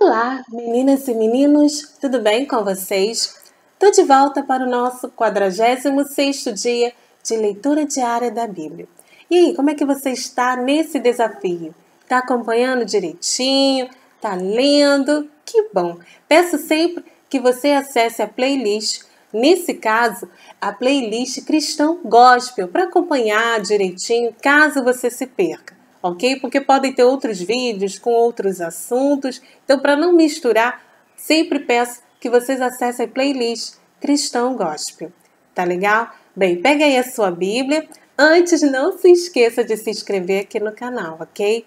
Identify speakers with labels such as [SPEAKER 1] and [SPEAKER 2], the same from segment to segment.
[SPEAKER 1] Olá, meninas e meninos, tudo bem com vocês? Estou de volta para o nosso 46º dia de leitura diária da Bíblia. E aí, como é que você está nesse desafio? Está acompanhando direitinho? Está lendo? Que bom! Peço sempre que você acesse a playlist, nesse caso, a playlist Cristão Gospel, para acompanhar direitinho caso você se perca. Ok? Porque podem ter outros vídeos com outros assuntos. Então, para não misturar, sempre peço que vocês acessem a playlist Cristão Gospel. Tá legal? Bem, pega aí a sua Bíblia. Antes, não se esqueça de se inscrever aqui no canal, ok?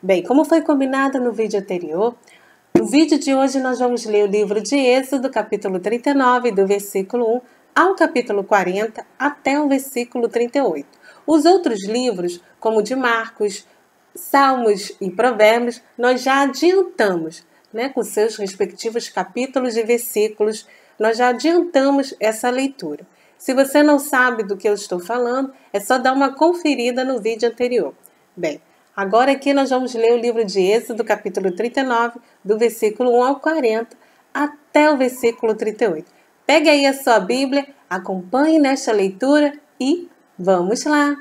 [SPEAKER 1] Bem, como foi combinado no vídeo anterior, no vídeo de hoje nós vamos ler o livro de Êxodo, capítulo 39, do versículo 1 ao capítulo 40, até o versículo 38. Os outros livros, como o de Marcos, Salmos e Provérbios, nós já adiantamos, com seus respectivos capítulos e versículos, nós já adiantamos essa leitura. Se você não sabe do que eu estou falando, é só dar uma conferida no vídeo anterior. Bem, agora aqui nós vamos ler o livro de Êxodo, capítulo 39, do versículo 1 ao 40, até o versículo 38. Pegue aí a sua Bíblia, acompanhe nesta leitura e vamos lá!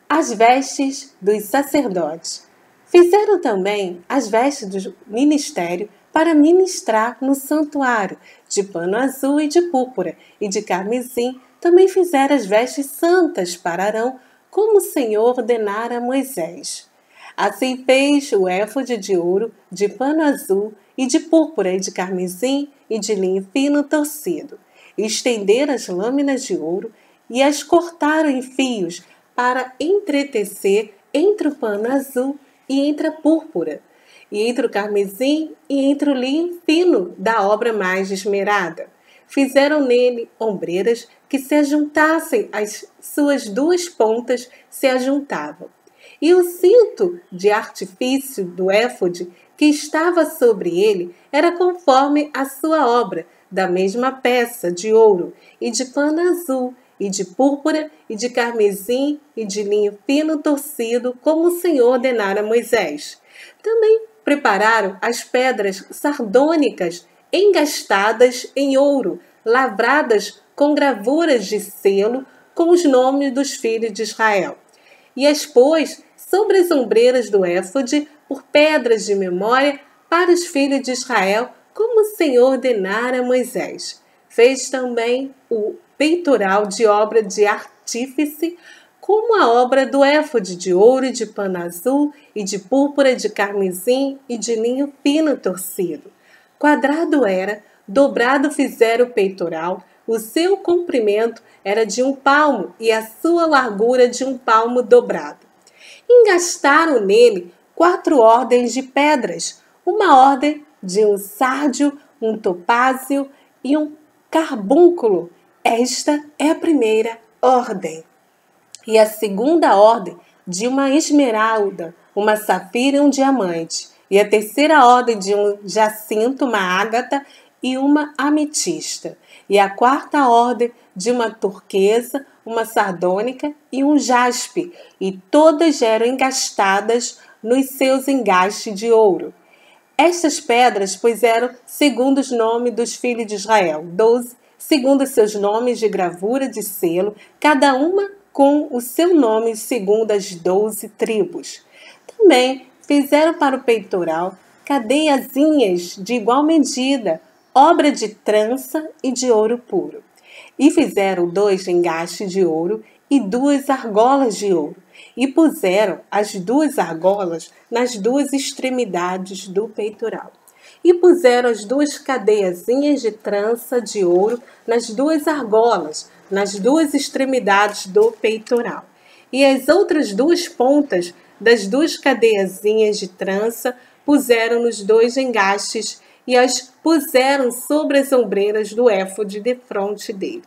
[SPEAKER 1] As vestes dos sacerdotes. Fizeram também as vestes do ministério para ministrar no santuário, de pano azul e de púrpura, e de carmesim. Também fizeram as vestes santas para Arão, como o Senhor ordenara a Moisés. Assim fez o éfode de ouro, de pano azul, e de púrpura, e de carmesim, e de linho fino torcido. E estenderam as lâminas de ouro, e as cortaram em fios, para entretecer entre o pano azul e entre a púrpura, e entre o carmesim e entre o linho fino da obra mais esmerada. Fizeram nele ombreiras que se ajuntassem, as suas duas pontas se ajuntavam. E o cinto de artifício do éfode que estava sobre ele era conforme a sua obra, da mesma peça de ouro e de pano azul, e de púrpura, e de carmesim, e de linho fino torcido, como o Senhor ordenara a Moisés. Também prepararam as pedras sardônicas, engastadas em ouro, lavradas com gravuras de selo, com os nomes dos filhos de Israel. E as pôs sobre as ombreiras do éfode, por pedras de memória, para os filhos de Israel, como o Senhor ordenara a Moisés. Fez também o peitoral de obra de artífice, como a obra do éfode de ouro e de pano azul, e de púrpura, de carmesim e de linho fino torcido. Quadrado era, dobrado fizeram o peitoral, o seu comprimento era de 1 palmo e a sua largura de 1 palmo dobrado. Engastaram nele 4 ordens de pedras, uma ordem de um sárdio, um topázio e um carbúnculo. Esta é a primeira ordem. E a segunda ordem de uma esmeralda, uma safira e um diamante. E a terceira ordem de um jacinto, uma ágata e uma ametista. E a quarta ordem de uma turquesa, uma sardônica e um jaspe. E todas eram engastadas nos seus engastes de ouro. Estas pedras, pois, eram segundo os nomes dos filhos de Israel, 12, segundo seus nomes de gravura de selo, cada uma com o seu nome segundo as 12 tribos. Também fizeram para o peitoral cadeiazinhas de igual medida, obra de trança e de ouro puro. E fizeram 2 engastes de ouro e 2 argolas de ouro. E puseram as 2 argolas nas 2 extremidades do peitoral. E puseram as 2 cadeiazinhas de trança de ouro nas 2 argolas, nas 2 extremidades do peitoral. E as outras 2 pontas das 2 cadeiazinhas de trança puseram nos 2 engastes e as puseram sobre as ombreiras do éfode defronte dele.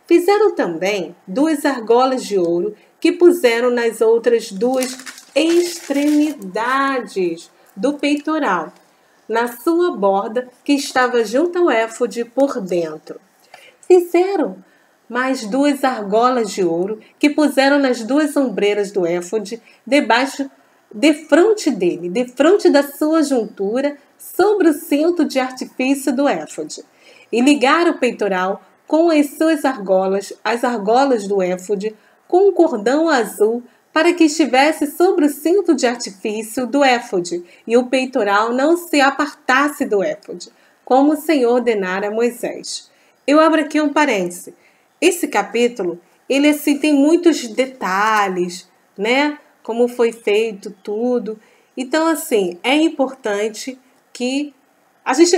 [SPEAKER 1] Fizeram também 2 argolas de ouro que puseram nas outras 2 extremidades do peitoral, na sua borda que estava junto ao éfode por dentro. Fizeram mais 2 argolas de ouro que puseram nas 2 ombreiras do éfode, debaixo defronte dele, defronte da sua juntura, sobre o cinto de artifício do éfode, e ligar o peitoral com as suas argolas, as argolas do éfode, com um cordão azul, para que estivesse sobre o cinto de artifício do éfode, e o peitoral não se apartasse do éfode, como o Senhor ordenara a Moisés. Eu abro aqui um parêntese. Esse capítulo, ele assim tem muitos detalhes, né? Como foi feito tudo. Então, assim, é importante que a gente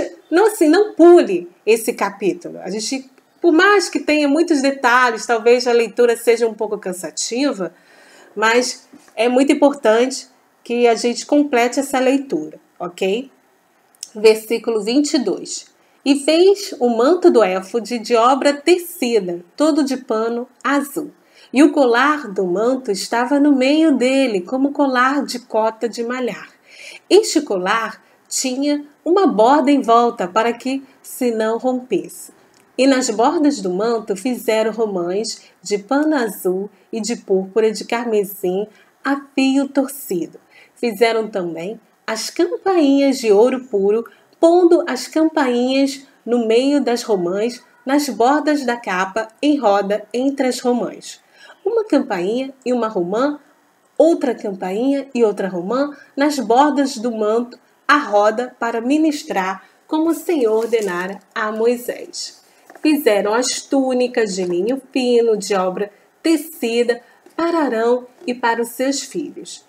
[SPEAKER 1] não pule esse capítulo. A gente, por mais que tenha muitos detalhes, talvez a leitura seja um pouco cansativa, mas é muito importante que a gente complete essa leitura, ok? Versículo 22. E fez o manto do éfode de obra tecida, todo de pano azul. E o colar do manto estava no meio dele, como colar de cota de malhar. Este colar tinha uma borda em volta para que se não rompesse. E nas bordas do manto fizeram romães de pano azul e de púrpura de carmesim a fio torcido. Fizeram também as campainhas de ouro puro, pondo as campainhas no meio das romãs, nas bordas da capa, em roda entre as romãs. Uma campainha e uma romã, outra campainha e outra romã, nas bordas do manto, a roda para ministrar, como o Senhor ordenara a Moisés. Fizeram as túnicas de linho fino, de obra tecida, para Arão e para os seus filhos,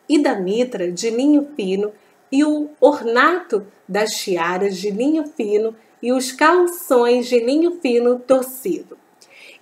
[SPEAKER 1] e da mitra de linho fino, e o ornato das tiaras de linho fino, e os calções de linho fino torcido.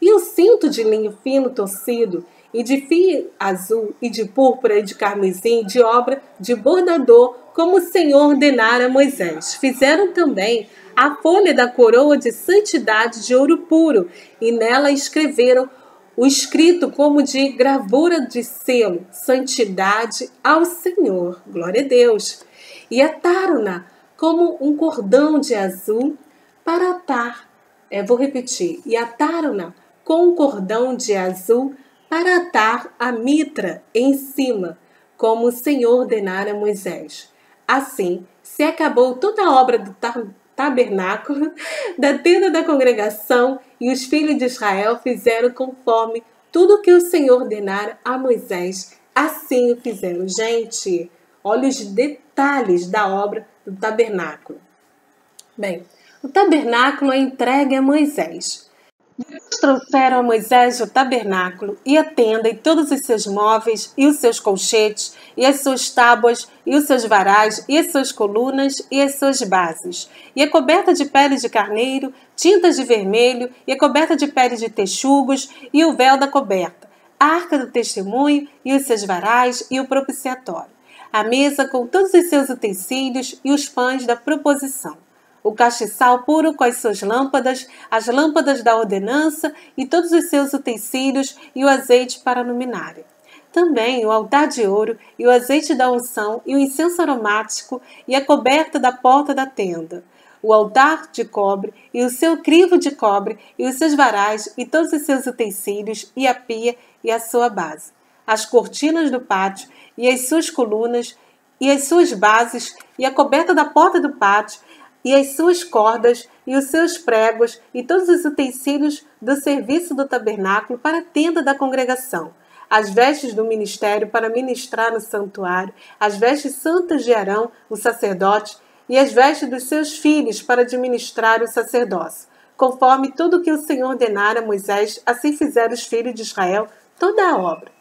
[SPEAKER 1] E o cinto de linho fino torcido, e de fio azul, e de púrpura, e de carmesim, de obra de bordador, como o Senhor ordenara a Moisés. Fizeram também a folha da coroa de santidade de ouro puro, e nela escreveram o escrito como de gravura de selo, santidade ao Senhor, glória a Deus. E ataram-na como um cordão de azul para atar. Vou repetir. E ataram-na com um cordão de azul para atar a mitra em cima, como o Senhor ordenara a Moisés. Assim, se acabou toda a obra do tabernáculo, da tenda da congregação, e os filhos de Israel fizeram conforme tudo que o Senhor ordenara a Moisés. Assim o fizeram. Gente, olha os detalhes da obra do tabernáculo. Bem, o tabernáculo é entregue a Moisés. Trouxeram a Moisés o tabernáculo e a tenda e todos os seus móveis e os seus colchetes e as suas tábuas e os seus varais e as suas colunas e as suas bases e a coberta de pele de carneiro, tintas de vermelho e a coberta de pele de texugos e o véu da coberta, a arca do testemunho e os seus varais e o propiciatório, a mesa com todos os seus utensílios e os pães da proposição, o castiçal puro com as suas lâmpadas, as lâmpadas da ordenança e todos os seus utensílios e o azeite para a luminária. Também o altar de ouro e o azeite da unção e o incenso aromático e a coberta da porta da tenda. O altar de cobre e o seu crivo de cobre e os seus varais e todos os seus utensílios e a pia e a sua base. As cortinas do pátio e as suas colunas e as suas bases e a coberta da porta do pátio e as suas cordas, e os seus pregos, e todos os utensílios do serviço do tabernáculo para a tenda da congregação, as vestes do ministério para ministrar no santuário, as vestes santas de Arão, o sacerdote, e as vestes dos seus filhos para administrar o sacerdócio. Conforme tudo o que o Senhor ordenara a Moisés, assim fizeram os filhos de Israel toda a obra.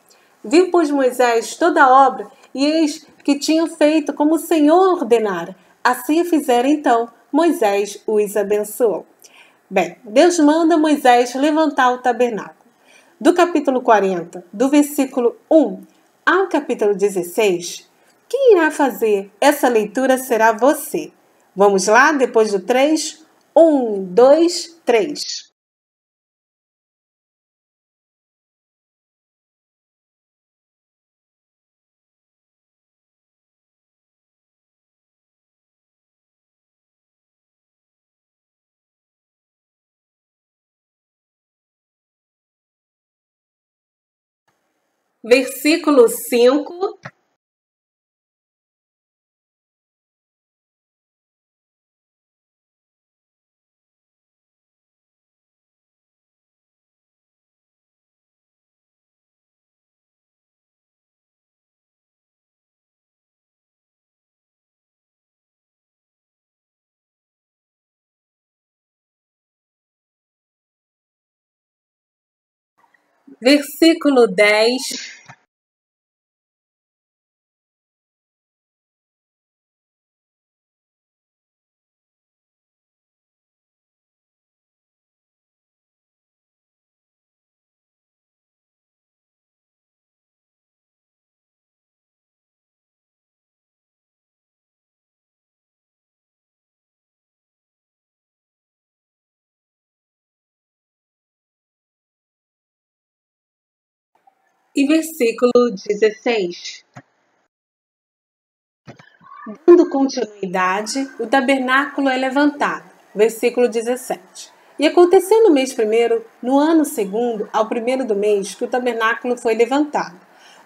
[SPEAKER 1] Viu, pois, Moisés toda a obra, e eis que tinham feito como o Senhor ordenara. Assim fizeram então, Moisés os abençoou. Bem, Deus manda Moisés levantar o tabernáculo. Do capítulo 40, do versículo 1 ao capítulo 16, quem irá fazer essa leitura será você. Vamos lá, depois do 3? 1, 2, 3. Versículo 5 versículo 10. E versículo 16. Dando continuidade, o tabernáculo é levantado. Versículo 17. E aconteceu no mês primeiro, no ano segundo, ao primeiro do mês, que o tabernáculo foi levantado.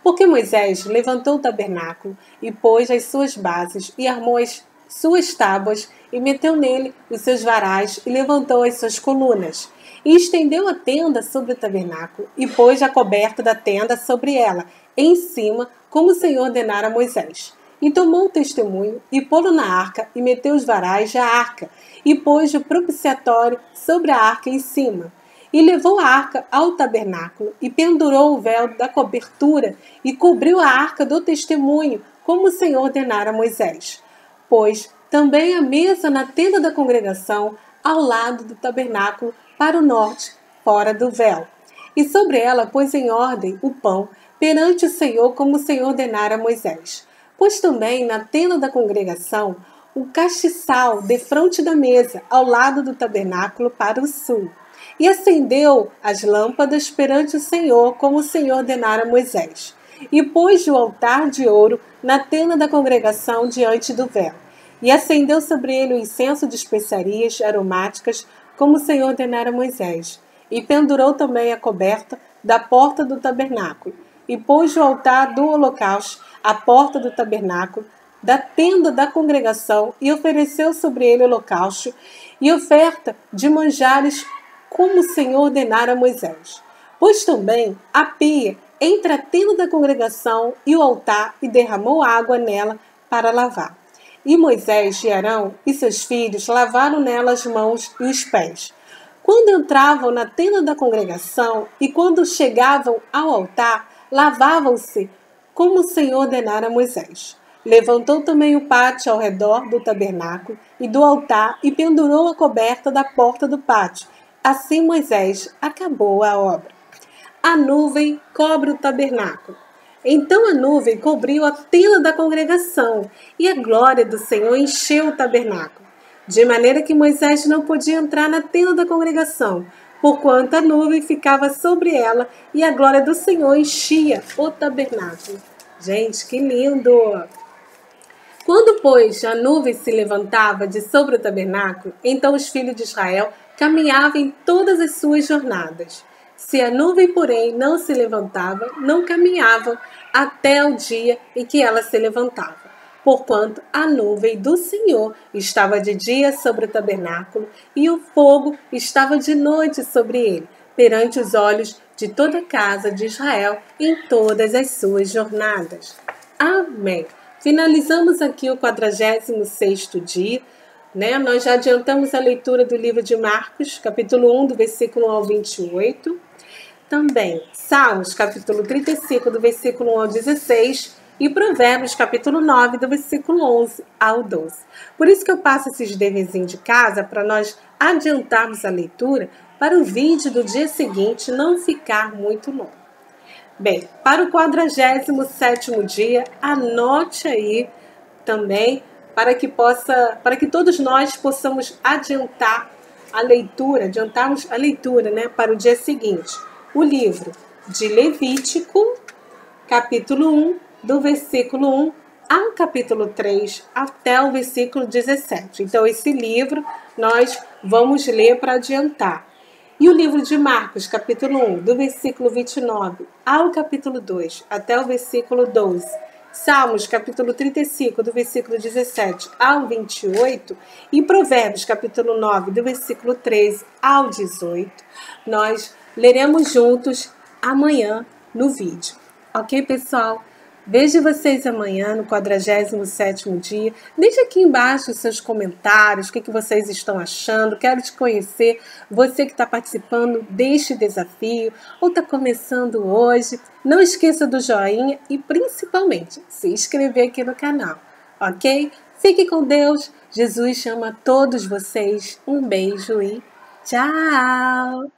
[SPEAKER 1] Porque Moisés levantou o tabernáculo e pôs as suas bases e armou as suas tábuas e meteu nele os seus varais e levantou as suas colunas. E estendeu a tenda sobre o tabernáculo e pôs a coberta da tenda sobre ela, em cima, como o Senhor ordenara a Moisés. E tomou o testemunho, e pô-lo na arca, e meteu os varais da arca, e pôs o propiciatório sobre a arca em cima. E levou a arca ao tabernáculo, e pendurou o véu da cobertura, e cobriu a arca do testemunho, como o Senhor ordenara a Moisés. Pôs também a mesa na tenda da congregação, ao lado do tabernáculo, para o norte, fora do véu. E sobre ela pôs em ordem o pão, perante o Senhor, como o Senhor ordenara a Moisés. Pôs também na tenda da congregação o castiçal defronte da mesa, ao lado do tabernáculo para o sul. E acendeu as lâmpadas perante o Senhor, como o Senhor ordenara a Moisés. E pôs o altar de ouro na tenda da congregação diante do véu. E acendeu sobre ele o incenso de especiarias aromáticas, como o Senhor ordenara a Moisés. E pendurou também a coberta da porta do tabernáculo. E pôs o altar do holocausto à porta do tabernáculo, da tenda da congregação, e ofereceu sobre ele holocausto e oferta de manjares, como o Senhor ordenara a Moisés. Pôs também a pia entre a tenda da congregação e o altar, e derramou água nela para lavar. E Moisés e Arão e seus filhos lavaram nela as mãos e os pés. Quando entravam na tenda da congregação e quando chegavam ao altar, lavavam-se como o Senhor ordenara a Moisés. Levantou também o pátio ao redor do tabernáculo e do altar e pendurou a coberta da porta do pátio. Assim Moisés acabou a obra. A nuvem cobre o tabernáculo. Então a nuvem cobriu a tenda da congregação e a glória do Senhor encheu o tabernáculo, de maneira que Moisés não podia entrar na tenda da congregação, porquanto a nuvem ficava sobre ela e a glória do Senhor enchia o tabernáculo. Gente, que lindo! Quando, pois, a nuvem se levantava de sobre o tabernáculo, então os filhos de Israel caminhavam em todas as suas jornadas. Se a nuvem, porém, não se levantava, não caminhavam até o dia em que ela se levantava. Porquanto a nuvem do Senhor estava de dia sobre o tabernáculo, e o fogo estava de noite sobre ele, perante os olhos de toda a casa de Israel em todas as suas jornadas. Amém. Finalizamos aqui o 46º dia, né? Nós já adiantamos a leitura do livro de Marcos, capítulo 1, do versículo 1 ao 28. Também Salmos, capítulo 35, do versículo 1 ao 16. E Provérbios, capítulo 9, do versículo 11 ao 12. Por isso que eu passo esses deverzinhos de casa, para nós adiantarmos a leitura, para o vídeo do dia seguinte não ficar muito longo. Bem, para o 47º dia, anote aí também, para que todos nós possamos adiantarmos a leitura, né, para o dia seguinte. O livro de Levítico, capítulo 1, do versículo 1 ao capítulo 3, até o versículo 17. Então, esse livro nós vamos ler para adiantar. E o livro de Marcos, capítulo 1, do versículo 29 ao capítulo 2, até o versículo 12. Salmos, capítulo 35, do versículo 17 ao 28. E Provérbios, capítulo 9, do versículo 13 ao 18. Nós leremos juntos amanhã no vídeo. Ok, pessoal? Vejo vocês amanhã no 47º dia. Deixe aqui embaixo os seus comentários, o que vocês estão achando. Quero te conhecer. Você que está participando deste desafio ou está começando hoje. Não esqueça do joinha e principalmente se inscrever aqui no canal, ok? Fique com Deus. Jesus chama todos vocês. Um beijo e tchau!